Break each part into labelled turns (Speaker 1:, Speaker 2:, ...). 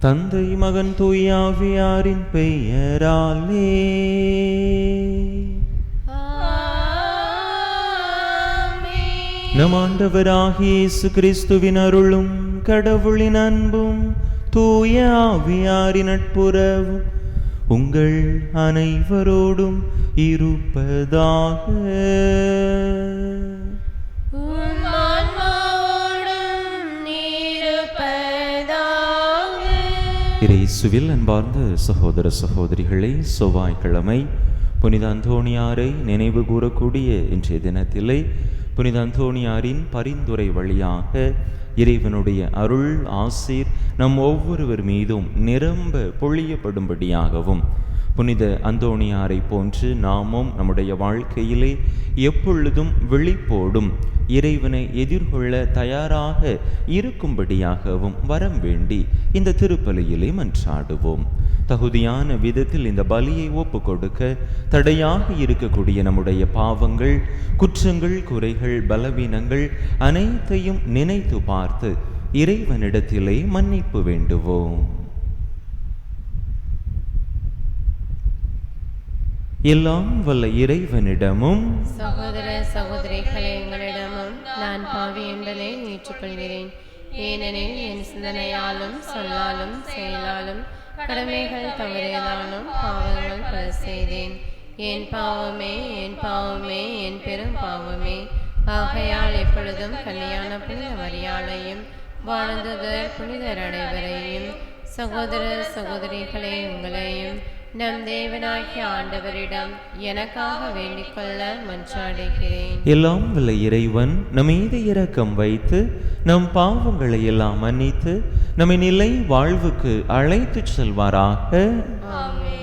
Speaker 1: தந்தை மகன் தூய ஆவியாரின் பெயராலே நம் ஆண்டவராகிய இயேசு கிறிஸ்துவின் அருளும் கடவுளின் அன்பும் தூய ஆவியாரின் நட்புறவும் உங்கள் அனைவரோடும் இருப்பதாக. இயேசுவில் அன்பார்ந்த சகோதர சகோதரிகளே, செவ்வாய்க்கிழமை புனித அந்தோணியாரை நினைவு கூறக்கூடிய இன்றைய தினத்திலே புனித அந்தோணியாரின் பரிந்துரை வழியாக இறைவனுடைய அருள் ஆசீர் நம் ஒவ்வொருவர் மீதும் நிரம்ப பொழியப்படும்படியாகவும், புனித அந்தோணியாரை போன்று நாமும் நம்முடைய வாழ்க்கையிலே எப்பொழுதும் விழிப்போடும் இறைவனை எதிர்கொள்ள தயாராக இருக்கும்படியாகவும் வரம் வேண்டி இந்த திருப்பலியிலே மன்றாடுவோம். தகுதியான விதத்தில் இந்த பலியை ஒப்பு கொடுக்க தடையாக இருக்கக்கூடிய நம்முடைய பாவங்கள், குற்றங்கள், குறைகள், பலவீனங்கள் அனைத்தையும் நினைத்து பார்த்து இறைவனிடத்திலே மன்னிப்பு வேண்டுவோம். எல்லாம் வல்ல இறைவனிடமும்
Speaker 2: சகோதர சகோதரிகளே எங்களிடமும் நான் பாவி என்பதை ஏற்றுக்கொள்கிறேன். ஏனெனில் என் சிந்தனையாலும் சொல்லாலும் செயலாலும் கடமைகள் தவறியதாலும் பாவங்கள் பல செய்தேன். என் பாவமே என் பாவமே என் பெரும் பாவமே. ஆகையால் எப்பொழுதும் கல்யாண புனித மரியாதையும் வாழ்ந்தவர் புனிதர் அனைவரையும் சகோதர சகோதரிகளே உங்களையும் நம் தேவனாகிய ஆண்டவரிடம் எனக்காக வேண்டிக் கொள்ள மன்றாடுகிறேன்.
Speaker 1: எல்லாம் வல்ல இறைவன் நம் மீது இரக்கம் வைத்து நம் பாவங்களை எல்லாம் மன்னித்து நம்மை நிலை வாழ்வுக்கு அழைத்து செல்வாராக.
Speaker 2: ஆமென்.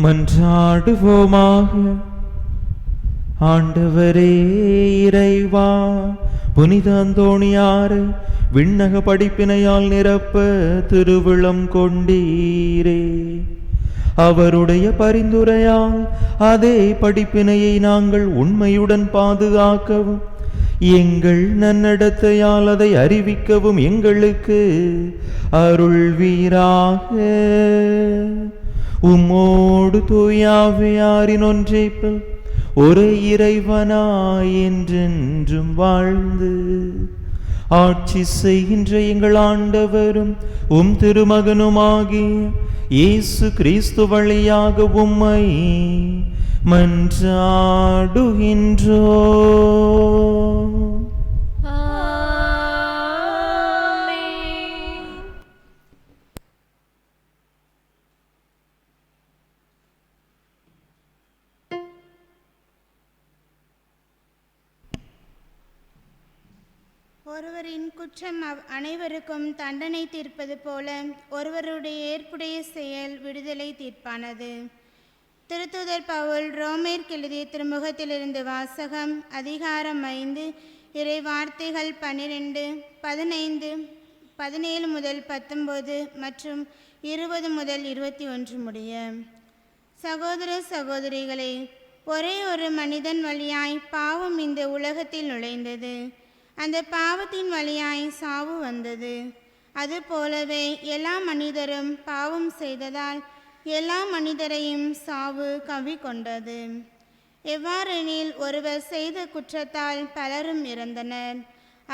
Speaker 1: மன்றாடுவோமாக. ஆண்டவரே இறைவா, புனித அந்தோணியாரை விண்ணக படிப்பினையால் நிரப்ப திருவிழம் கொண்டீரே. அவருடைய பரிந்துரையால் அதே படிப்பினையை நாங்கள் உண்மையுடன் பாதுகாக்கவும் எங்கள் நன்னடத்தையால் அதை அறிவிக்கவும் எங்களுக்கு அருள்வீராக. உம்மோடு தூய ஆவியாரின் ஒன்றைப்பில் ஒரு இறைவனாய் என்றென்றும் வாழ்ந்து ஆட்சி செய்கின்ற எங்கள் ஆண்டவரும் உம் திருமகனுமாகிய இயேசு கிறிஸ்து வழியாக உம்மை மன்றாடுகின்றோம்.
Speaker 3: ஒருவரின் குற்றம் அனைவருக்கும் தண்டனை தீர்ப்பது போல ஒருவருடைய ஏற்புடைய செயல் விடுதலை தீர்ப்பானது. திருத்தூதர் பவுல் ரோமேற்கு எழுதிய திருமுகத்திலிருந்து வாசகம். அதிகாரம் 5 இறை வார்த்தைகள் 12, 15, 17 முதல் 19 மற்றும் 20 முதல் 21 முடிய. சகோதர சகோதரிகளே, ஒரே ஒரு மனிதன் வழியாய் பாவம் இந்த உலகத்தில் நுழைந்தது. அந்த பாவத்தின் வழியாய் சாவு வந்தது. அதுபோலவே எல்லா மனிதரும் பாவம் செய்ததால் எல்லா மனிதரையும் சாவு கவி கொண்டது. எவ்வாறெனில் ஒருவர் செய்த குற்றத்தால் பலரும் இறந்தனர்.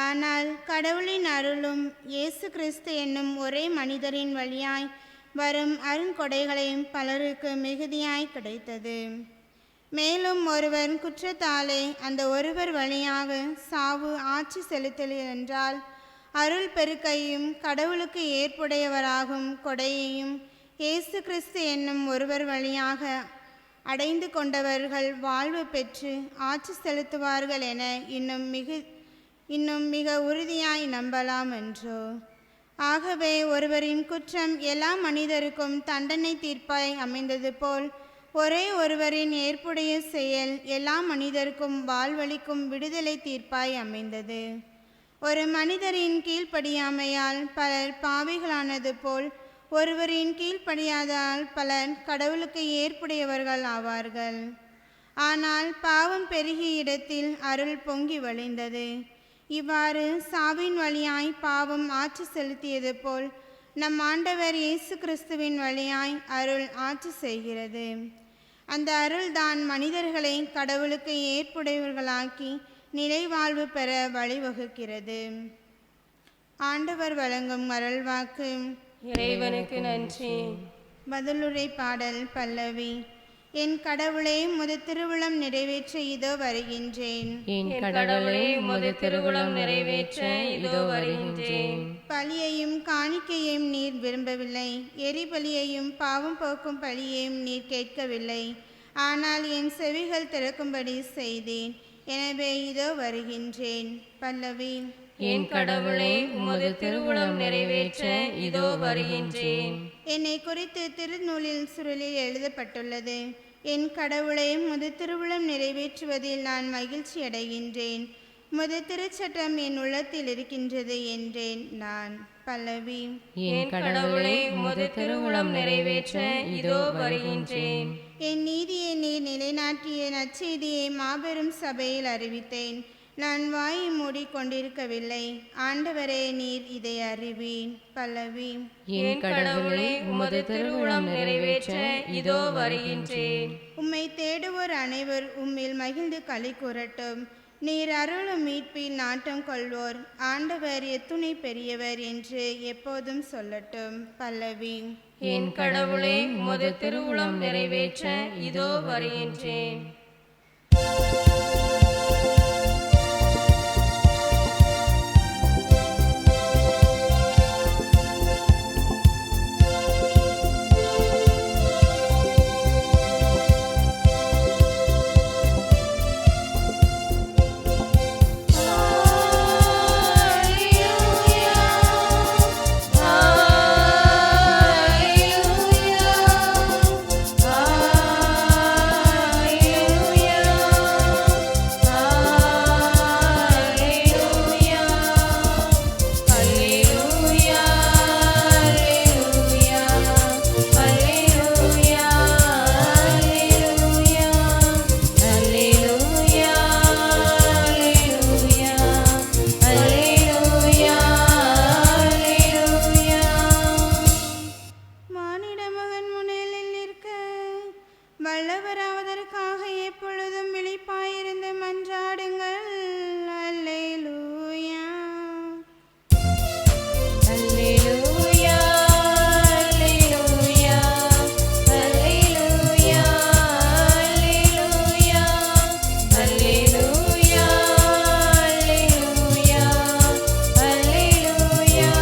Speaker 3: ஆனால் கடவுளின் அருளும் இயேசு கிறிஸ்து என்னும் ஒரே மனிதரின் வழியாய் வரும் அருங்கொடைகளையும் பலருக்கு மிகுதியாய் கிடைத்தது. மேலும் ஒருவர் குற்றத்தாலே அந்த ஒருவர் வழியாக சாவு ஆட்சி செலுத்தல் என்றால் அருள் பெருக்கையும் கடவுளுக்கு ஏற்புடையவராகும் கொடையையும் இயேசு கிறிஸ்து என்னும் ஒருவர் வழியாக அடைந்து கொண்டவர்கள் வாழ்வு பெற்று ஆட்சி செலுத்துவார்கள் என இன்னும் மிக உறுதியாய் நம்பலாம் என்றோ. ஆகவே ஒருவரின் குற்றம் எல்லா மனிதருக்கும் தண்டனை தீர்ப்பாய் அமைந்தது போல் ஒரே ஒருவரின் ஏற்புடைய செயல் எல்லா மனிதருக்கும் வாழ்வளிக்கும் விடுதலை தீர்ப்பாய் அமைந்தது. ஒரு மனிதரின் கீழ்ப்படியாமையால் பலர் பாவிகளானது போல் ஒருவரின் கீழ்ப்படியாதால் பலர் கடவுளுக்கு ஏற்புடையவர்கள் ஆவார்கள். ஆனால் பாவம் பெருகிய இடத்தில் அருள் பொங்கி வழிந்தது. இவ்வாறு சாவின் வழியாய் பாவம் ஆட்சி செலுத்தியது போல் நம் ஆண்டவர் இயேசு கிறிஸ்துவின் வழியாய் அருள் ஆட்சி செய்கிறது. அந்த அருள்தான் மனிதர்களை கடவுளுக்கு ஏற்புடையவர்களாக்கி நிலை வாழ்வு பெற வழிவகுக்கிறது. ஆண்டவர் வழங்கும் அருள்வாக்கு.
Speaker 2: இறைவனுக்கு நன்றி.
Speaker 3: பதிலுரை பாடல் பல்லவி. என் கடவுளே உமது திருவுளம் நிறைவேற்ற இதோ வருகின்றேன்.
Speaker 2: என் கடவுளே உமது திருவுளம் நிறைவேற்ற இதோ வருகின்றேன்.
Speaker 3: பலியையும் காணிக்கையையும் நீர் விரும்பவில்லை, எரிபலியையும் பாவம் போக்கும் பலியையும் நீர் கேட்கவில்லை. ஆனால் என் செவிகள் திறக்கும்படி செய்தேன், எனவே இதோ வருகின்றேன். பல்லவி.
Speaker 2: என் கடவுளே உமது திருவுளம் நிறைவேற்ற இதோ வருகின்றேன்.
Speaker 3: என்னை குறித்து திருநூலில் சுருளில் எழுதப்பட்டுள்ளது. என் கடவுளை உமது திருவுளம் நிறைவேற்றுவதில் நான் மகிழ்ச்சி அடைகின்றேன். உமது திருச்சட்டம் என் உள்ளத்தில் இருக்கின்றது என்றேன் நான். பல்லவி.
Speaker 2: என் கடவுளே உமது திருவுளம் நிறைவேற்ற இதோ வருகின்றேன்.
Speaker 3: என் நீதியை நீர் நிலைநாட்டிய நற்செய்தியை மாபெரும் சபையில் அறிவித்தேன். நான் வாயை மூடிக்கொண்டிருக்கவில்லை. ஆண்டவரே, நீர் இதை அறிவீன். பல்லவி.
Speaker 2: என் கடவுளே உமது திருவுளம் நிறைவேற்ற இதோ வருகின்றேன்.
Speaker 3: உம்மை தேடுவோர் அனைவர் உம்மில் மகிழ்ந்து களி கூறட்டும். நீர் அருளும் மீட்பில் நாட்டம் கொள்வோர் ஆண்டவர் எத்துணை பெரியவர் என்று எப்போதும் சொல்லட்டும். பல்லவி.
Speaker 2: என் கடவுளே உமது திருவுளம் நிறைவேற்ற இதோ வருகின்றேன்.
Speaker 3: வல்லவராவதற்காக எப்பொழுதும் விழிப்பாயிருந்து மன்றாடுங்கள். அல்லேலூயா.
Speaker 2: அல்லேலூயா, அல்லேலூயா, அல்லேலூயா, அல்லேலூயா, அல்லேலூயா, அல்லேலூயா, அல்லேலூயா.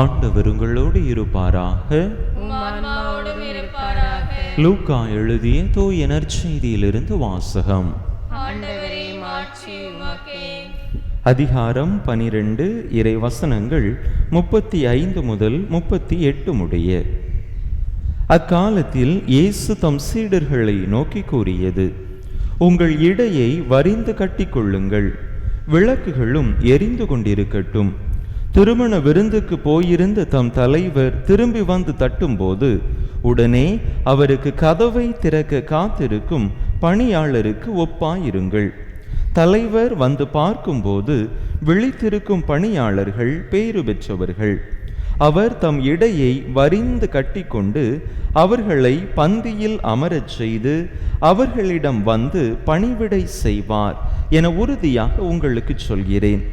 Speaker 1: ஆண்டவர் உங்களோடு இருப்பாராக.
Speaker 2: ஆன்மாவோடும் இருப்பாராக.
Speaker 1: லூக்கா எழுதிய தூய நற்செய்தியிலிருந்து வாசகம்.
Speaker 2: ஆண்டவரே, மாட்சி உமக்கே.
Speaker 1: அதிகாரம் 12, இறை வசனங்கள் 35 முதல் 38 முடிய. அக்காலத்தில் இயேசு தம் சீடர்களை நோக்கி கூறியது: உங்கள் இடையை வரிந்து கட்டிக்கொள்ளுங்கள், விளக்குகளும் எரிந்து கொண்டிருக்கட்டும். திருமண விருந்துக்கு போயிருந்த தம் தலைவர் திரும்பி வந்து தட்டும்போது உடனே அவருக்கு கதவை திறக்க காத்திருக்கும் பணியாளருக்கு ஒப்பாயிருங்கள். தலைவர் வந்து பார்க்கும்போது விழித்திருக்கும் பணியாளர்கள் பேறு பெற்றவர்கள். அவர் தம் இடையை வரிந்து கட்டிக்கொண்டு அவர்களை பந்தியில் அமரச் செய்து அவர்களிடம் வந்து பணிவிடை செய்வார் என உறுதியாக உங்களுக்கு சொல்கிறேன்.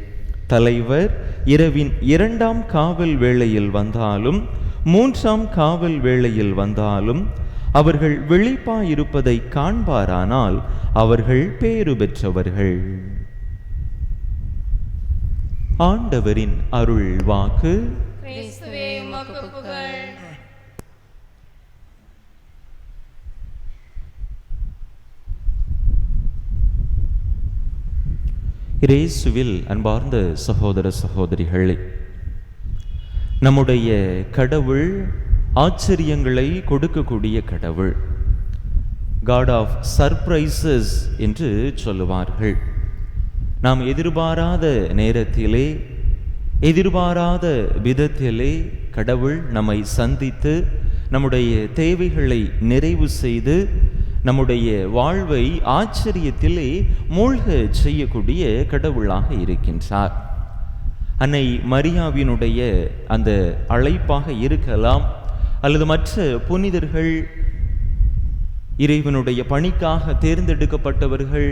Speaker 1: தலைவர் இரவின் 2ஆம் காவல் வேளையில் வந்தாலும் 3ஆம் காவல் வேளையில் வந்தாலும் அவர்கள் விழிப்பாயிருப்பதை காண்பாரானால் அவர்கள் பேறு பெற்றவர்கள். ஆண்டவரின் அருள் வாக்கு.
Speaker 2: கிறிஸ்துவே உமக்கு புகழ்.
Speaker 1: இயேசுவில் அன்பார்ந்த சகோதர சகோதரிகளே, நம்முடைய கடவுள் ஆச்சரியங்களை கொடுக்கக்கூடிய கடவுள். காட் ஆஃப் சர்ப்ரைசஸ் என்று சொல்லுவார்கள். நாம் எதிர்பாராத நேரத்திலே, எதிர்பாராத விதத்திலே கடவுள் நம்மை சந்தித்து நம்முடைய தேவைகளை நிறைவு செய்து நம்முடைய வாழ்வை ஆச்சரியத்திலே மூழ்க செய்யக்கூடிய கடவுளாக இருக்கின்றார். அன்னை மரியாவினுடைய அந்த அழைப்பாக இருக்கலாம், அல்லது மற்ற புனிதர்கள், இறைவனுடைய பணிக்காக தேர்ந்தெடுக்கப்பட்டவர்கள்,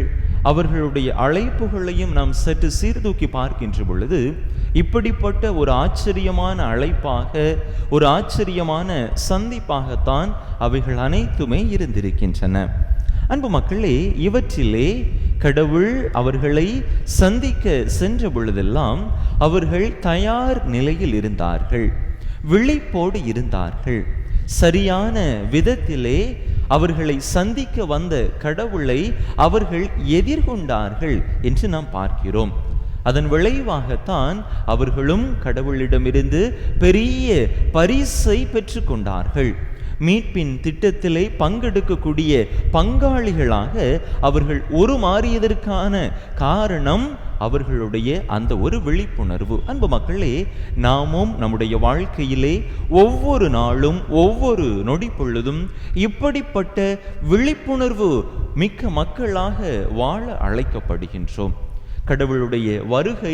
Speaker 1: அவர்களுடைய அழைப்புகளையும் நாம் சற்று சீர்தூக்கி பார்க்கின்ற பொழுது இப்படிப்பட்ட ஒரு ஆச்சரியமான அழைப்பாக, ஒரு ஆச்சரியமான சந்திப்பாகத்தான் அவைகள் அனைத்துமே இருந்திருக்கின்றன. அன்பு மக்களே, இவற்றிலே கடவுள் அவர்களை சந்திக்க சென்ற பொழுதெல்லாம் அவர்கள் தயார் நிலையில் இருந்தார்கள், விழிப்போடு இருந்தார்கள். சரியான விதத்திலே அவர்களை சந்திக்க வந்த கடவுளை அவர்கள் எதிர்கொண்டார்கள் என்று நாம் பார்க்கிறோம். அதன் விளைவாகத்தான் அவர்களும் கடவுளிடமிருந்து பெரிய பரிசை பெற்று கொண்டார்கள். மீட்பின் திட்டத்திலே பங்கெடுக்கக்கூடிய பங்காளிகளாக அவர்கள் உருமாறியதற்கான காரணம் அவர்களுடைய அந்த ஒரு விழிப்புணர்வு. அன்பு மக்களே, நாமும் நம்முடைய வாழ்க்கையிலே ஒவ்வொரு நாளும் ஒவ்வொரு நொடி பொழுதும் இப்படிப்பட்ட விழிப்புணர்வு மிக்க மக்களாக வாழ அழைக்கப்படுகின்றோம். கடவுளுடைய வருகை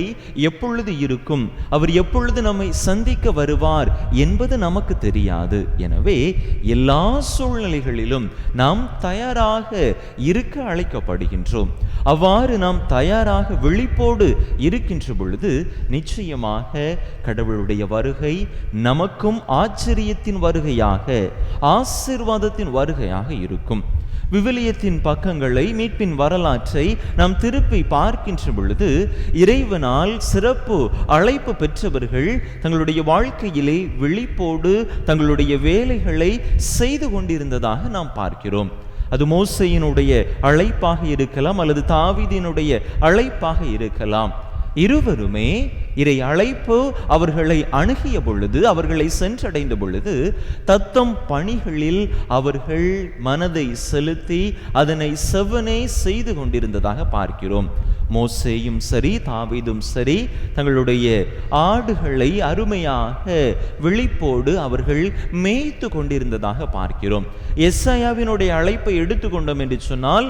Speaker 1: எப்பொழுது இருக்கும், அவர் எப்பொழுது நம்மை சந்திக்க வருவார் என்பது நமக்கு தெரியாது. எனவே எல்லா சூழ்நிலைகளிலும் நாம் தயாராக இருக்க அழைக்கப்படுகின்றோம். அவ்வாறு நாம் தயாராக விழிப்போடு இருக்கின்ற பொழுது நிச்சயமாக கடவுளுடைய வருகை நமக்கும் ஆச்சரியத்தின் வருகையாக, ஆசீர்வாதத்தின் வருகையாக இருக்கும். விவிலியத்தின் பக்கங்களை, மீட்பின் வரலாற்றை நாம் திருப்பி பார்க்கின்ற பொழுது இறைவனால் சிறப்பு அழைப்பு பெற்றவர்கள் தங்களுடைய வாழ்க்கையிலே விழிப்போடு தங்களுடைய வேலைகளை செய்து கொண்டிருந்ததாக நாம் பார்க்கிறோம். அது மோசேயினுடைய அழைப்பாக இருக்கலாம், அல்லது தாவீதினுடைய அழைப்பாக இருக்கலாம். இருவருமே இறை அழைப்பு அவர்களை அணுகிய பொழுது, அவர்களை சென்றடைந்த பொழுது தத்தம் பணிகளில் அவர்கள் மனதை செலுத்தி அதனை செவ்வனே செய்து கொண்டிருந்ததாக பார்க்கிறோம். மோசேயும் சரி, தாவீதும் சரி, தங்களுடைய ஆடுகளை அருமையாக விழிப்போடு அவர்கள் மேய்த்து கொண்டிருந்ததாக பார்க்கிறோம். எசாயாவினுடைய அழைப்பை எடுத்துக்கொண்டோம் என்று சொன்னால்,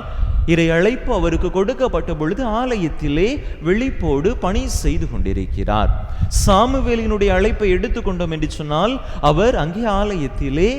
Speaker 1: இறை அழைப்பு அவருக்கு கொடுக்கப்பட்ட பொழுது ஆலயத்திலே விழிப்போடு பணி செய்து கொண்டிருக்கிறார். சாமுவேலினுடைய அழைப்பை எடுத்துக்கொண்டோம் என்று சொன்னால், அவர் அங்கே ஆலயத்திலே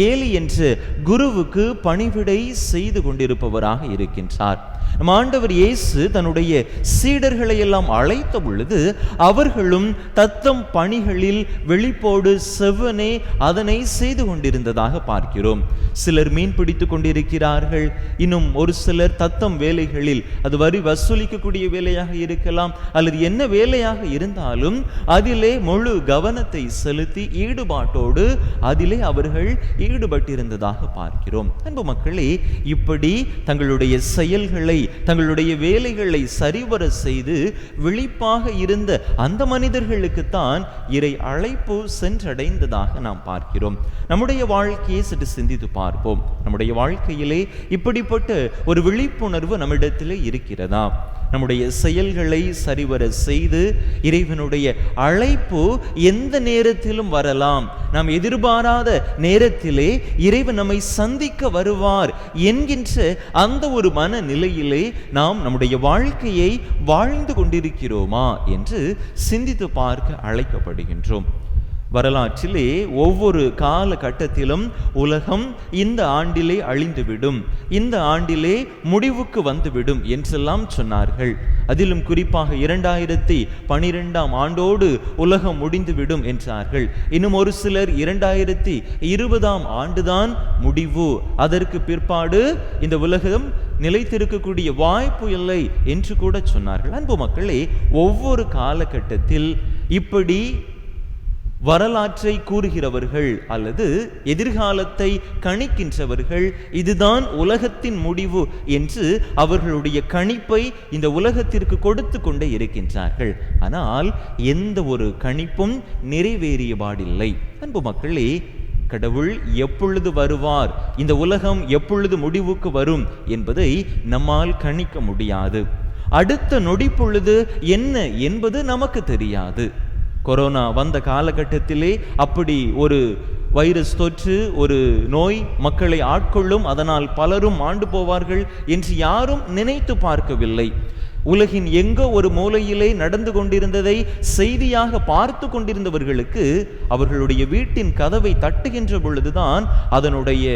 Speaker 1: ஏலி என்ற குருவுக்கு பணிவிடை செய்து கொண்டிருப்பவராக இருக்கின்றார். நம் ஆண்டவர் இயேசு தன்னுடைய சீடர்களை எல்லாம் அழைத்த பொழுது அவர்களும் தத்தம் பணிகளில் விழிப்போடு செவ்வனே அதனை செய்து கொண்டிருந்ததாக பார்க்கிறோம். சிலர் மீன் பிடித்துக் கொண்டிருக்கிறார்கள், இன்னும் ஒரு சிலர் தத்தம் வேலைகளில், அது வரி வசூலிக்கக்கூடிய வேலையாக இருக்கலாம், அல்லது என்ன வேலையாக இருந்தாலும் அதிலே முழு கவனத்தை செலுத்தி ஈடுபாட்டோடு அதிலே அவர்கள் ஈடுபட்டிருந்ததாக பார்க்கிறோம். அன்பு மக்களே, இப்படி தங்களுடைய செயல்களை, தங்களுடைய வேலைகளை சரிவர செய்து விழிப்பாக இருந்த அந்த மனிதர்களுக்குத்தான் இறை அழைப்பு சென்றடைந்ததாக நாம் பார்க்கிறோம். நம்முடைய வாழ்க்கையை சற்று சிந்தித்து பார்ப்போம். நம்முடைய வாழ்க்கையிலே இப்படிப்பட்ட ஒரு விழிப்புணர்வு நம்மிடத்திலே இருக்கிறதா? நம்முடைய செயல்களை சரிவர செய்து இறைவனுடைய அழைப்பு எந்த நேரத்திலும் வரலாம், நாம் எதிர்பாராத நேரத்திலே இறைவன் நம்மை சந்திக்க வருவார் என்கின்ற அந்த ஒரு மன நிலையிலே நாம் நம்முடைய வாழ்க்கையை வாழ்ந்து கொண்டிருக்கிறோமா என்று சிந்தித்து பார்க்க அழைக்கப்படுகின்றோம். வரலாற்றிலே ஒவ்வொரு காலகட்டத்திலும் உலகம் இந்த ஆண்டிலே அழிந்துவிடும், இந்த ஆண்டிலே முடிவுக்கு வந்துவிடும் என்றெல்லாம் சொன்னார்கள். அதிலும் குறிப்பாக 2012 ஆண்டோடு உலகம் முடிந்துவிடும் என்றார்கள். இன்னும் ஒரு சிலர் 2020 ஆண்டுதான் முடிவு, அதற்கு பிற்பாடு இந்த உலகம் நிலைத்திருக்கக்கூடிய வாய்ப்பு இல்லை என்று கூட சொன்னார்கள். அன்பு மக்களே, ஒவ்வொரு காலகட்டத்தில் இப்படி வரலாற்றை கூறுகிறவர்கள் அல்லது எதிர்காலத்தை கணிக்கின்றவர்கள் இதுதான் உலகத்தின் முடிவு என்று அவர்களுடைய கணிப்பை இந்த உலகத்திற்கு கொடுத்து கொண்டே இருக்கின்றார்கள். ஆனால் எந்த ஒரு கணிப்பும் நிறைவேறியபாடில்லை. அன்பு மக்களே, கடவுள் எப்பொழுது வருவார், இந்த உலகம் எப்பொழுது முடிவுக்கு வரும் என்பதை நம்மால் கணிக்க முடியாது. அடுத்த நொடி பொழுது என்ன என்பது நமக்கு தெரியாது. கொரோனா வந்த காலகட்டத்திலே அப்படி ஒரு வைரஸ் தொற்று, ஒரு நோய் மக்களை ஆட்கொள்ளும், அதனால் பலரும் ஆண்டு போவார்கள் என்று யாரும் நினைத்து பார்க்கவில்லை. உலகின் எங்கோ ஒரு மூலையிலே நடந்து கொண்டிருந்ததை செய்தியாக பார்த்து கொண்டிருந்தவர்களுக்கு அவர்களுடைய வீட்டின் கதவை தட்டுகின்ற பொழுதுதான் அதனுடைய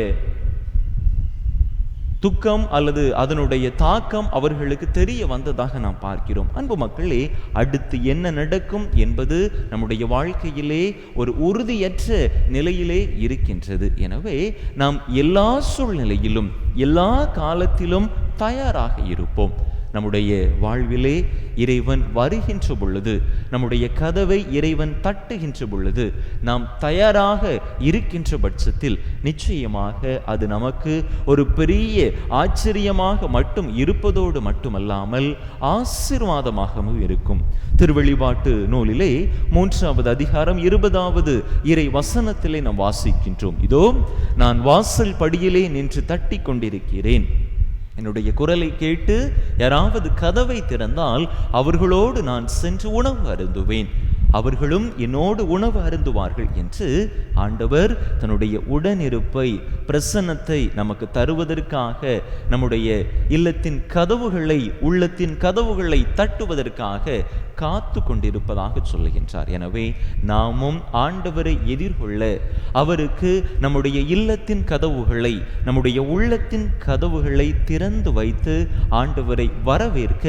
Speaker 1: துக்கம் அல்லது அதனுடைய தாக்கம் அவர்களுக்கு தெரிய வந்ததாக நாம் பார்க்கிறோம். அன்பு மக்களே, அடுத்து என்ன நடக்கும் என்பது நம்முடைய வாழ்க்கையிலே ஒரு உறுதியற்ற நிலையிலே இருக்கின்றது. எனவே நாம் எல்லா சூழ்நிலையிலும் எல்லா காலத்திலும் தயாராக இருப்போம். நம்முடைய வாழ்விலே இறைவன் வருகின்ற பொழுது, நம்முடைய கதவை இறைவன் தட்டுகின்ற பொழுது நாம் தயாராக இருக்கின்ற பட்சத்தில் நிச்சயமாக அது நமக்கு ஒரு பெரிய ஆச்சரியமாக மட்டும் இருப்பதோடு மட்டுமல்லாமல் ஆசீர்வாதமாகவும் இருக்கும். திருவெளிப்பாட்டு நூலிலே 3வது அதிகாரம் 20வது இறை வசனத்திலே நாம் வாசிக்கின்றோம். இதோ நான் வாசல் படியிலே நின்று தட்டி கொண்டிருக்கிறேன், என்னுடைய குரலை கேட்டு யாராவது கதவை திறந்தால் அவர்களோடு நான் சென்று உணவு அருந்துவேன், அவர்களும் என்னோடு உணவு அருந்துவார்கள் என்று ஆண்டவர் தன்னுடைய உடனிருப்பை, பிரசன்னத்தை நமக்கு தருவதற்காக, நம்முடைய இல்லத்தின் கதவுகளை, உள்ளத்தின் கதவுகளை தட்டுவதற்காக காத்து கொண்டிருப்பதாக சொல்லுகின்றார். எனவே நாமும் ஆண்டவரை எதிர்கொள்ள அவருக்கு நம்முடைய இல்லத்தின் கதவுகளை, நம்முடைய உள்ளத்தின் கதவுகளை திறந்து வைத்து ஆண்டவரை வரவேற்க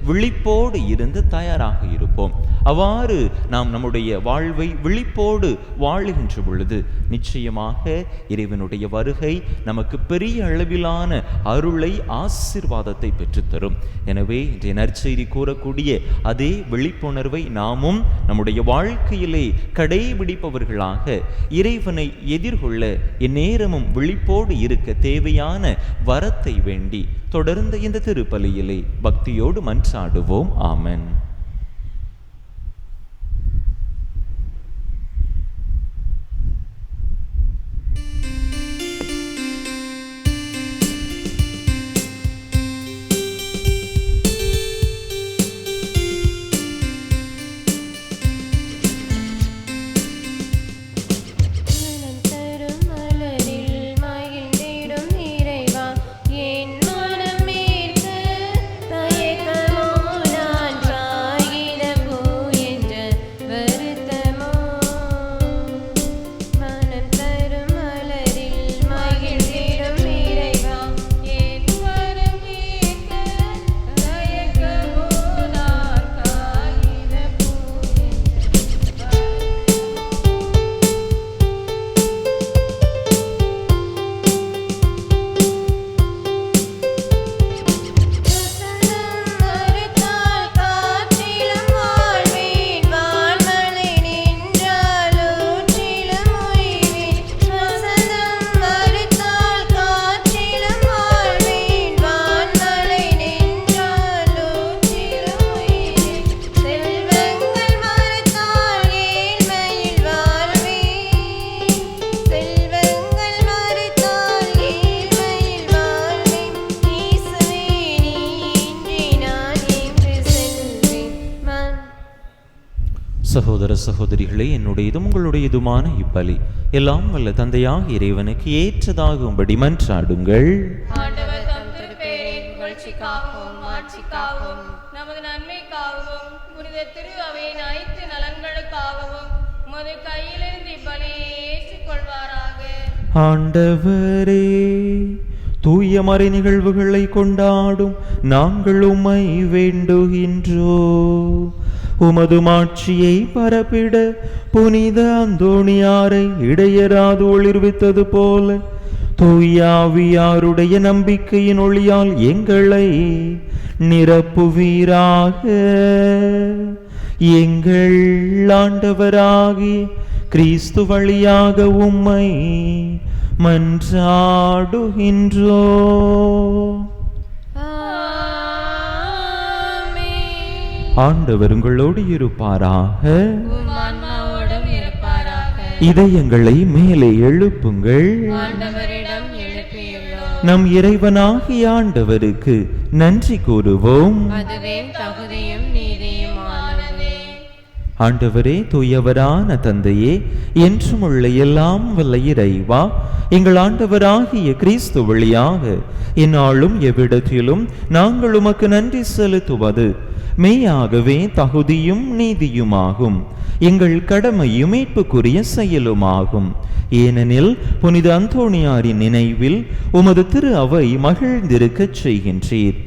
Speaker 1: விழிப்போடு இருந்து தயாராக இருப்போம். அவ்வாறு நாம் நம்முடைய வாழ்வை விழிப்போடு வாழுகின்ற பொழுது நிச்சயமாக இறைவனுடைய வருகை நமக்கு பெரிய அளவிலான அருளை, ஆசீர்வாதத்தை பெற்றுத்தரும். எனவே இன்றைய நற்செய்தி கூறக்கூடிய அதே விழிப்புணர்வை நாமும் நம்முடைய வாழ்க்கையிலே கடைபிடிப்பவர்களாக இறைவனை எதிர்கொள்ள எந்நேரமும் விழிப்போடு இருக்க தேவையான வரத்தை வேண்டி தொடர்ந்து இந்த திருப்பலியிலே பக்தியோடு மன்றாடுவோம். ஆமென். சகோதர சகோதரிகளே, என்னுடையதும் உங்களுடையதுமான இப்பலி எல்லாம் வல்ல தந்தையாக இறைவனுக்கு ஏற்றதாகும்படி மன்றாடுங்கள்.
Speaker 2: ஆண்டவர் தம் திருப்பெயரின் புகழ்ச்சிக்காகவும் மாட்சிக்காகவும் நமது நன்மைக்காகவும் புனித திரு அவையின் அனைத்து நலன்களுக்காகவும் உமது கையிலிருந்து இப்பலியை ஏற்றுக்கொள்வாராக.
Speaker 1: ஆண்டவரே, தூய மறை நிகழ்வுகளை கொண்டாடும் நாங்கள் உம்மை வேண்டுகின்றோம். உமது மாட்சியை பரப்பிட புனித அந்தோணியாரை இடையராது ஒளிர்வித்தது போல தூயாவியாருடைய நம்பிக்கையின் ஒளியால் எங்களை நிரப்புவீராக. எங்கள் ஆண்டவராகிய கிறிஸ்து வழியாக உம்மை மன்றாடுகின்றோம். ஆண்டவர் உங்களோடு இருப்பாராக.
Speaker 2: உம் ஆன்மாவோடும் இருப்பாராக.
Speaker 1: இதயங்களை மேலே எழுப்புங்கள்.
Speaker 2: ஆண்டவரிடம் எழுப்பியுள்ளோம்.
Speaker 1: நம் இறைவனாகிய ஆண்டவருக்கு நன்றி கூறுவோம்.
Speaker 2: அதுவே தகுதியும் நீதியுமானதே.
Speaker 1: ஆண்டவரே, தூயவரான தந்தையே, என்றும் உள்ள எல்லாம் வல்ல இறைவா, எங்கள் ஆண்டவராகிய கிறிஸ்து வழியாக எந்நாளும் எவ்விடத்திலும் நாங்கள் உமக்கு நன்றி செலுத்துவது மெய்யாகவே தகுதியும் நீதியுமாகும். எங்கள் கடமையும் மீட்புக்குரிய செயலுமாகும். ஏனெனில் புனித அந்தோணியாரின் நினைவில் உமது திரு அவை மகிழ்ந்திருக்கச் செய்கின்றீர்.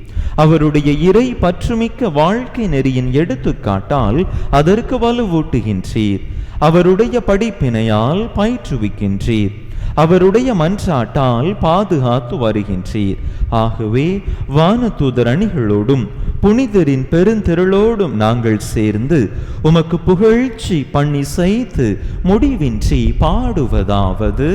Speaker 1: அவருடைய இறை பற்றுமிக்க வாழ்க்கை நெறியின் எடுத்துக்காட்டால் அதற்கு வலுவூட்டுகின்றீர். அவருடைய படிப்பினையால் பயிற்றுவிக்கின்றீர். அவருடைய மன்றாட்டால் பாதுகாத்து வருகின்றீர். ஆகவே வானதூதர் அணிகளோடும் புனிதரின் பெருந்திரளோடும் நாங்கள் சேர்ந்து உமக்கு புகழ்ச்சி பண்ணி செய்து முடிவின்றி பாடுவதாவது: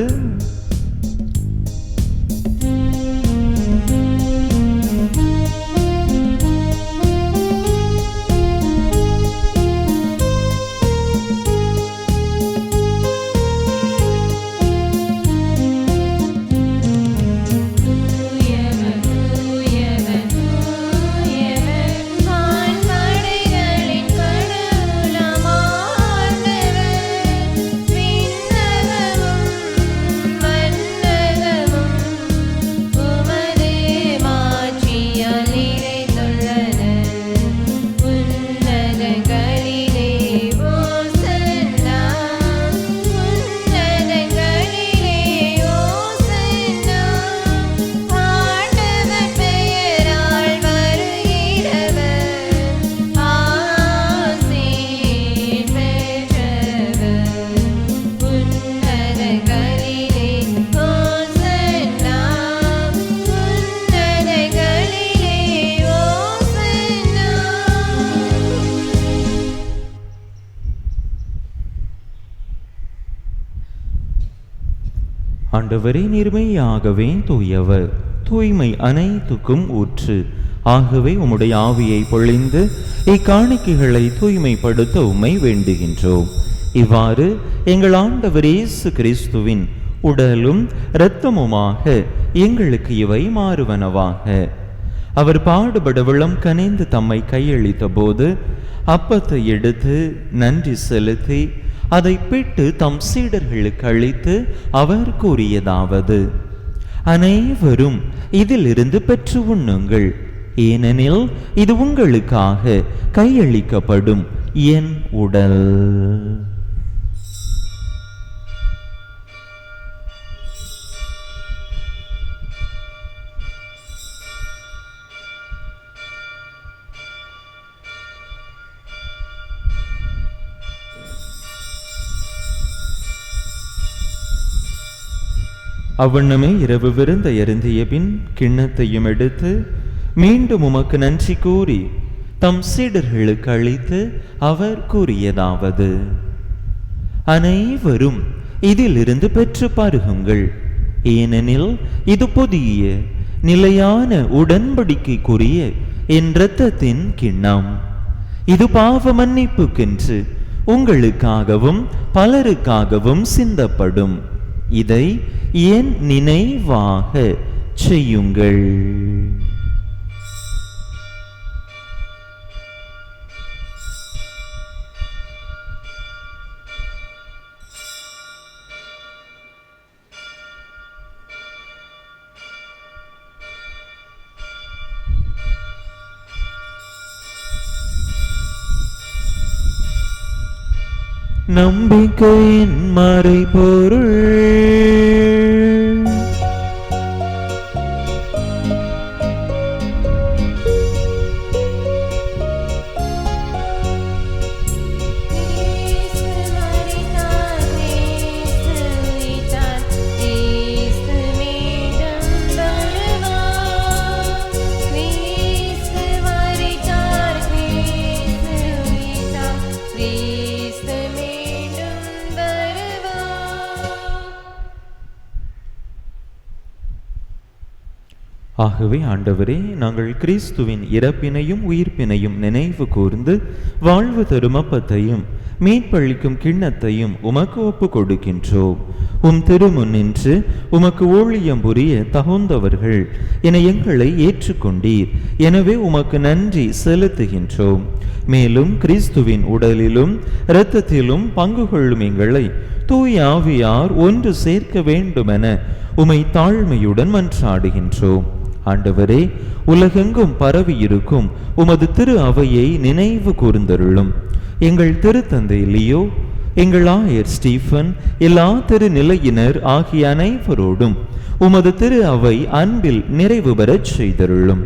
Speaker 1: ஆண்டவரே, நீர்மையாகவே தூயவர், தூய்மை அனைத்துக்கும் ஊற்று. ஆகவே உம்முடைய ஆவியை பொழிந்து இக்காணிக்கைகளை தூய்மைப்படுத்த உம்மை வேண்டுகின்றோம். இவ்வாறு எங்கள் ஆண்டவர் இயேசு கிறிஸ்துவின் உடலும் இரத்தமுமாக எங்களுக்கு இவை மாறுவனவாக. அவர் பாடுபட விளம் கனிந்து தம்மை கையளித்த போது அப்பத்தை எடுத்து நன்றி செலுத்தி அதை பிட்டு தம் சீடர்களுக்கு அளித்து அவர் கூறியதாவது: அனைவரும் இதிலிருந்து பெற்று உண்ணுங்கள். ஏனெனில் இது உங்களுக்காக கையளிக்கப்படும் என் உடல். அவ்வண்ணமே இரவு விருந்தை அருந்திய பின் கிண்ணத்தையும் எடுத்து மீண்டும் உமக்கு நன்றி கூறி தம் சீடர்களுக்கு அளித்து அவர் கூறியதாவது: அனைவரும் இதிலிருந்து பெற்று பருகுங்கள். ஏனெனில் இது புதிய நிலையான உடன்படிக்கைக்குரிய என் இரத்தத்தின் கிண்ணம். இது பாவ மன்னிப்புக்கென்று உங்களுக்காகவும் பலருக்காகவும் சிந்தப்படும். இதை என் நினைவாக செய்யுங்கள். நம்பிக்கையின் மறைபொருள். ஆகவே ஆண்டவரே, நாங்கள் கிறிஸ்துவின் இறப்பினையும் உயிர்ப்பினையும் நினைவு கூர்ந்து வாழ்வு தரும் அப்பத்தையும் மீட்பளிக்கும் கிண்ணத்தையும் உமக்கு ஒப்பு கொடுக்கின்றோம். உம் திருமுன்னின்று உமக்கு ஊழியம் புரிய தகுந்தவர்கள் என எங்களை ஏற்றுக்கொண்டீர். எனவே உமக்கு நன்றி செலுத்துகின்றோம். மேலும் கிறிஸ்துவின் உடலிலும் இரத்தத்திலும் பங்கு கொள்ளும் எங்களை தூய ஆவியார் ஒன்று சேர்க்க வேண்டுமென உமை தாழ்மையுடன் மன்றாடுகின்றோம். ஆண்டவரே, உலகெங்கும் பரவியிருக்கும் உமது திரு அவையை நினைவு கூர்ந்தருளும். எங்கள் திருத்தந்தை லியோ, எங்கள் ஆயர் ஸ்டீஃபன், எல்லா திருநிலையினர் ஆகிய அனைவரோடும் உமது திரு அவை அன்பில் நிறைவு பெறச் செய்தருளும்.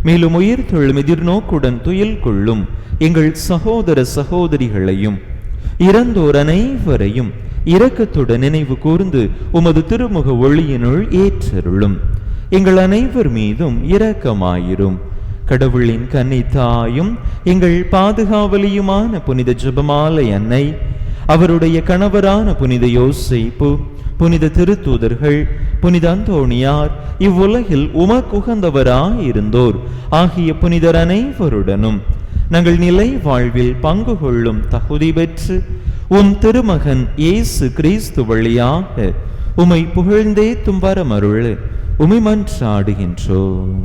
Speaker 1: மேலும் உயிர்த்தெழும் எதிர்நோக்குடன் துயில் கொள்ளும் எங்கள் சகோதர சகோதரிகளையும் இறந்தோர் அனைவரையும் இரக்கத்துடன் நினைவு கூர்ந்து உமது திருமுக ஒளியினுள் ஏற்றருளும். எங்கள் அனைவர் மீதும் இரக்கமாயிரும். கடவுளின் கன்னித்தாயும் எங்கள் பாதுகாவலியுமான புனித ஜெபமாலை அன்னை, அவருடைய கணவரான புனித யோசேப்பு, புனித திருத்தூதர்கள், புனித அந்தோணியார், இவ்வுலகில் உமக்குகந்தவராயிருந்தோர் ஆகிய புனிதர் அனைவருடனும் நாங்கள் நிலை வாழ்வில் பங்கு கொள்ளும் தகுதி பெற்று உம் திருமகன் இயேசு கிறிஸ்து வழியாக உமை புகழ்ந்தேத்தும் வரமருள் உமை மன்றாடுகின்றோம்.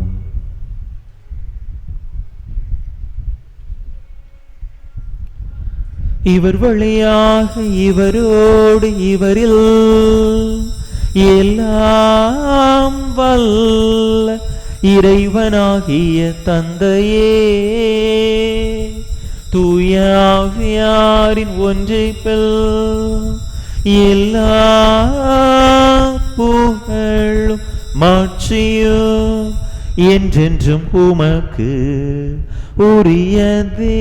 Speaker 1: இவர் வழியாக இவரோடு இவரில் எல்லாம் வல்ல இறைவனாகிய தந்தையே, தூய ஆவியாரின் ஒன்றைப்பில் எல்லா புகழும் மாட்சியும் என்றென்றும் உமக்கு உரியதே.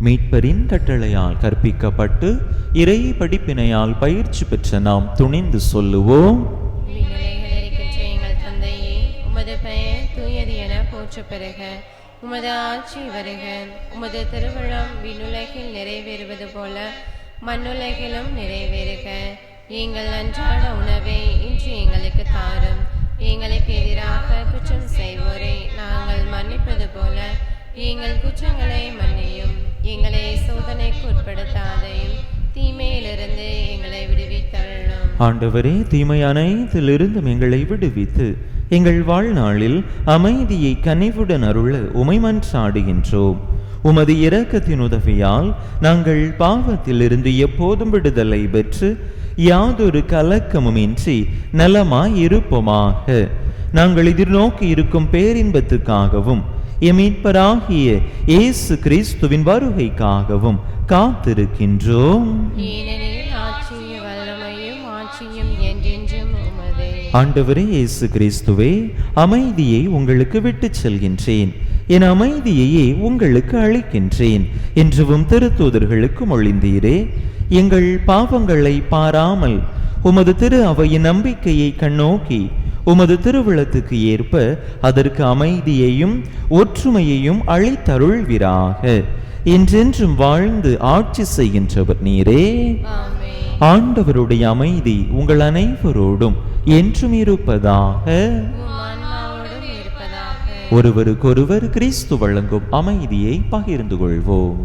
Speaker 1: மீட்பரின் கட்டளையால் கற்பிக்கப்பட்டு இறை படிப்பினையால் பயிற்சி பெற்ற நாம் துணிந்து சொல்லுவோம்.
Speaker 2: எங்கள் தந்தையே, உமது பெயர் தூயது என போற்ற பெறுக. உமது ஆட்சி வருக. உமது திருவிழம் விண்ணுலகில் நிறைவேறுவது போல மண்ணுலகிலும் நிறைவேறுக. எங்கள் அன்றாட உணவை இன்று எங்களுக்கு தாரும். எங்களுக்கு எதிராக குற்றம் செய்வோரை நாங்கள் மன்னிப்பது போல எங்கள் குற்றங்களை மன்னியும். எங்களை சோதனைக்கு உட்படுத்தாதையும் தீமையிலிருந்து எங்களை விடுவித்தருளும்.
Speaker 1: ஆண்டவரே, தீமை அனைத்திலிருந்தும் எங்களை விடுவித்து எங்கள் வாழ்நாளில் அமைதியை கனிவுடன் அருள உமை மன்றாடுகின்றோம். உமது இரக்கத்தின் உதவியால் நாங்கள் பாவத்திலிருந்து எப்போதும் விடுதலை பெற்று யாதொரு கலக்கமுமின்றி நலமாய் இருப்போமாக. நாங்கள் எதிர்நோக்கி இருக்கும் பேரின்பத்துக்காகவும் எமீட்பராகிய இயேசு கிறிஸ்துவின் வருகைக்காகவும் காத்திருக்கின்றோம். ஆண்டவரே இயேசு கிறிஸ்துவே, அமைதியை உங்களுக்கு விட்டுச் செல்கின்றேன், என் அமைதியையே உங்களுக்கு அளிக்கின்றேன் என்றும் திருத்தூதர்களுக்கு மொழிந்தீரே. எங்கள் பாவங்களை பாராமல் உமது திரு அவையின் நம்பிக்கையை கண்ணோக்கி உமது திருவிழத்துக்கு ஏற்ப அதற்கு அமைதியையும் ஒற்றுமையையும் அளித்தருள்வீராக. என்றென்றும் வாழ்ந்து ஆட்சி செய்கின்றவர் நீரே. ஆண்டவருடைய அமைதி உங்கள் அனைவரோடும் என்றும் இருப்பதாக. ஒருவருக்கொருவர் கிறிஸ்து வழங்கும் அமைதியை பகிர்ந்து கொள்வோம்.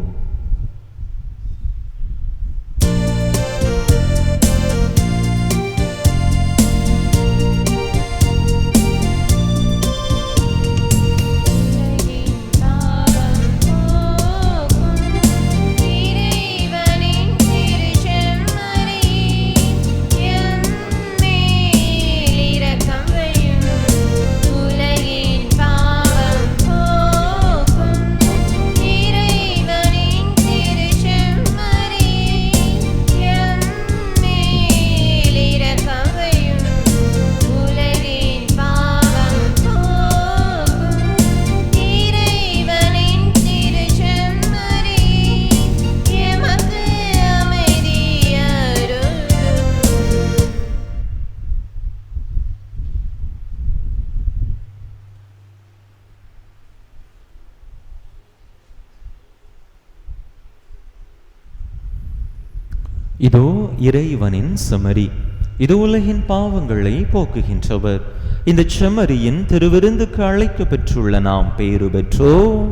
Speaker 2: இறைவனின்
Speaker 1: இதோ இறைவனின் செம்மறி, இதோ உலகின் பாவங்களை போக்குகின்றவர். இந்த செம்மறியின் திருவிருந்துக்கு அழைக்க பெற்றுள்ள நாம் பேறு பெற்றோம்.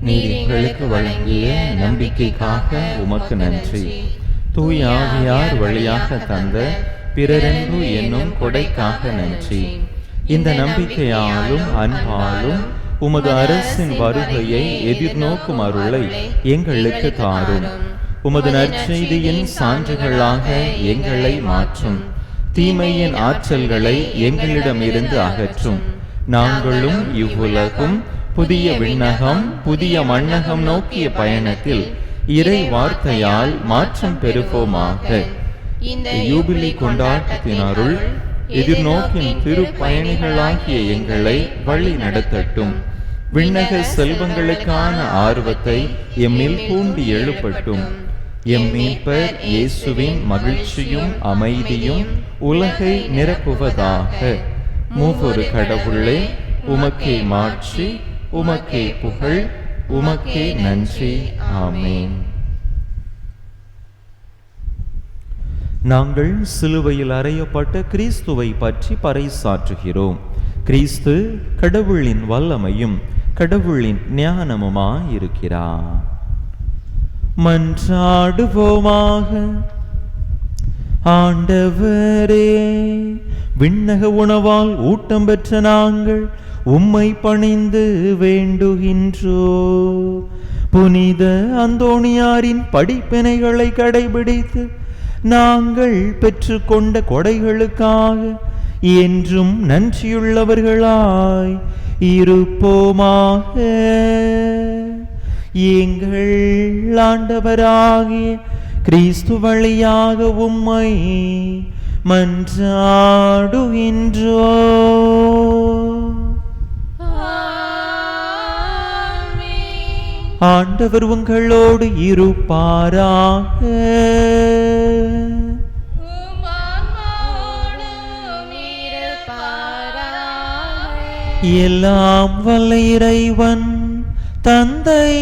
Speaker 2: நீர் எங்களுக்கு வழங்கிய நம்பிக்கைக்காக உமக்கு நன்றி. தூய ஆவியார் வழியாக தந்த பிறரன்பு என்னும் கொடைக்காக நன்றி.
Speaker 1: இந்த நம்பிக்கையாலும் அன்பாலும் உமது அரசின் வருகையை எதிர்நோக்கும் அருளை எங்களுக்கு தாரும். உமது நற்செய்தியின் சான்றுகளாக எங்களை மாற்றும். தீமையின் ஆற்றல்களை எங்களிடமிருந்து அகற்றும். நாங்களும் இவ்வுலகும் புதிய விண்ணகம் புதிய மண்ணகம் நோக்கிய பயணத்தில் இறை வார்த்தையால் மாற்றம் பெறுவோமாக. இந்த யூபிலி கொண்டாட்டத்தினருள் எதிர்நோக்கின் திருப்பயணிகளாகிய எங்களை வழி நடத்தட்டும். விண்ணக செல்வங்களுக்கான ஆர்வத்தை எம்மில் தூண்டி எழுப்பட்டும். எம் மீட்பர் இயேசுவின் மகிழ்ச்சியும் அமைதியும் உலகை நிரப்புவதாக. மூவொரு கடவுளே, உமக்கே மாட்சி, உமக்கே புகழ், உமக்கே நன்றி. ஆமென். நாங்கள் சிலுவையில் அறையப்பட்ட கிறிஸ்துவை பற்றி பறைசாற்றுகிறோம். கிறிஸ்து கடவுளின் வல்லமையும் கடவுளின் ஞானமுமாயிருக்கிறார். மன்றாடுவோமாக. ஆண்டவரே, விண்ணக உணவால் ஊட்டம் பெற்ற நாங்கள் உம்மை பணிந்து வேண்டுகின்றோ. புனித அந்தோணியாரின் படிப்பினைகளை கடைபிடித்து நாங்கள் பெற்றுக்கொண்ட கொடைகளுக்காக என்றும் நன்றியுள்ளவர்களாய் இருப்போமாக. எங்கள் ஆண்டவராகிய கிறிஸ்து வழியாக உம்மை மன்றாடுகின்றோ. ஆண்டவர் உங்களோடு இருப்பாராக. எல்லாம் வல்ல இறைவன் தந்தை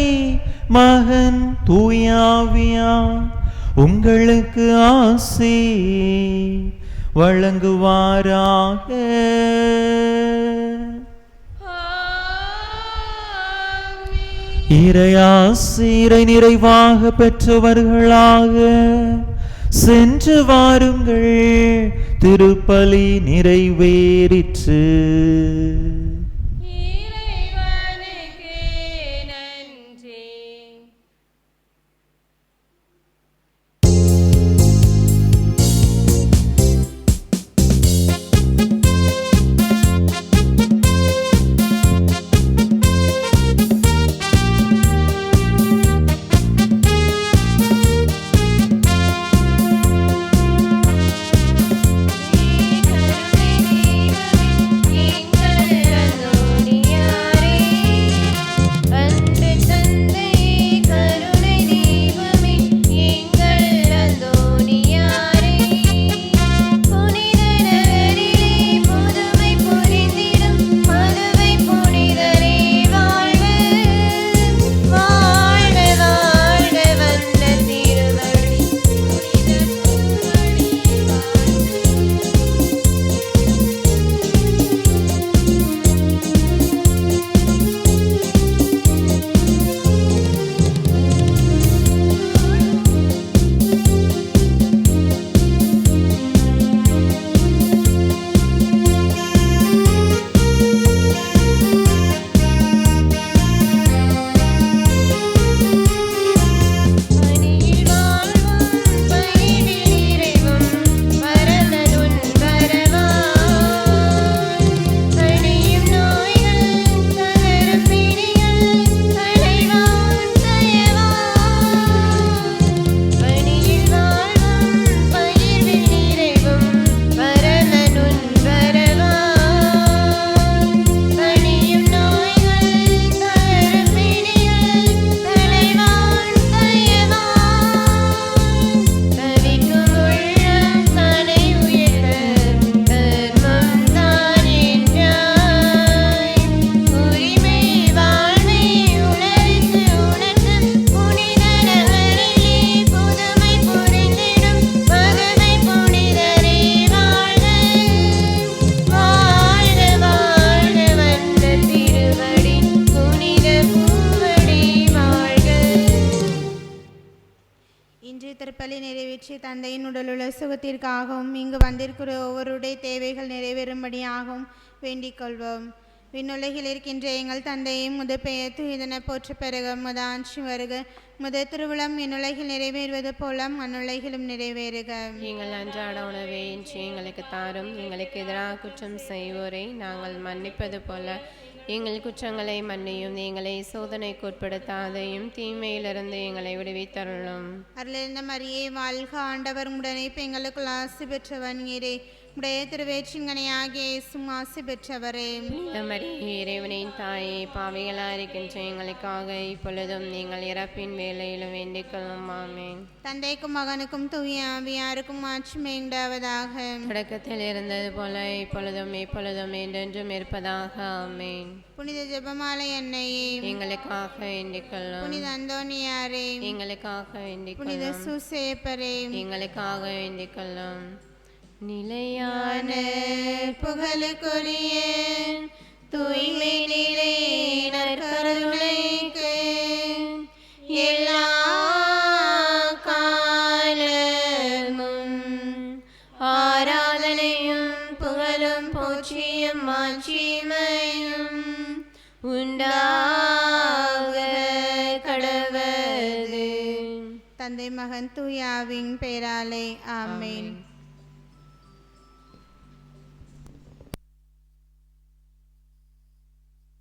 Speaker 1: மகன் தூயாவியார் உங்களுக்கு ஆசி வழங்குவாராக. இறையாசிரை நிறைவாக பெற்றவர்களாக சென்று வாருங்கள். திருப்பலி நிறைவேறிற்று.
Speaker 3: திருப்பலி நிறைவேற்றி தந்தையின் உடலுள்ள சுகத்திற்காகவும் இங்கு வந்திருக்கிற ஒவ்வொருடைய தேவைகள் நிறைவேறும்படியாகவும் வேண்டிக் கொள்வோம். விண்ணுலகில் இருக்கின்ற எங்கள் தந்தையும் முது பெயர் தூயதென போற்ற பெருக முத ஆட்சி வருக. முத திருவிழம் விண்ணுலகில் நிறைவேறுவது போல மண்ணுலகிலும் நிறைவேறுக.
Speaker 2: எங்கள் அன்றாட உணவை இன்று எங்களுக்கு தாரும். எங்களுக்கு எதிராக குற்றம் செய்வோரை நாங்கள் மன்னிப்பது போல எங்கள் குற்றங்களை மன்னியும். எங்களை சோதனைக்கு உட்படுத்தாதையும் தீமையிலிருந்து எங்களை விடுவித்தருளும்.
Speaker 3: அருளிருந்த மரியே வாழ்க, ஆண்டவர் உடனே பெண்களுக்குள் ஆசி பெற்றவன் நீரே. உடைய திருவேற்றின்கனையாகிய இயேசுவும் ஆசி பெற்றவரே.
Speaker 2: மரியே இறைவனின் தாயே, பாவிகளாக இருக்கின்ற எங்களுக்காக இப்பொழுதும் நீங்கள் இறப்பின் வேளையிலும் வேண்டிக் கொள்ளும். ஆமென்.
Speaker 3: தந்தைக்கும் மகனுக்கும் தூய ஆவியாருக்கும் மாட்சிமை உண்டாவதாக.
Speaker 2: தொடக்கத்தில் இருந்தது போல இப்பொழுதும் எப்பொழுதும் என்றென்றும் இருப்பதாக. ஆமென்.
Speaker 3: புனித ஜெபமாலை அன்னையே,
Speaker 2: எங்களுக்காக வேண்டிக் கொள்ளும்.
Speaker 3: புனித அந்தோனியாரே,
Speaker 2: எங்களுக்காக வேண்டிக்
Speaker 3: புனித
Speaker 2: கொள்ளும்.
Speaker 3: சூசேப்பரே,
Speaker 2: எங்களுக்காக வேண்டிக் கொள்ளும்.
Speaker 3: நிலையான புகழுக்குரிய தூய்மை நிலை நற்கருணைக்கு எல்லா காலமும் ஆராதனையும் புகழும் போற்றியும் மாட்சிமையும் உண்டாக கடவது. தந்தை மகன் தூயாவின் பெயராலே ஆமென்.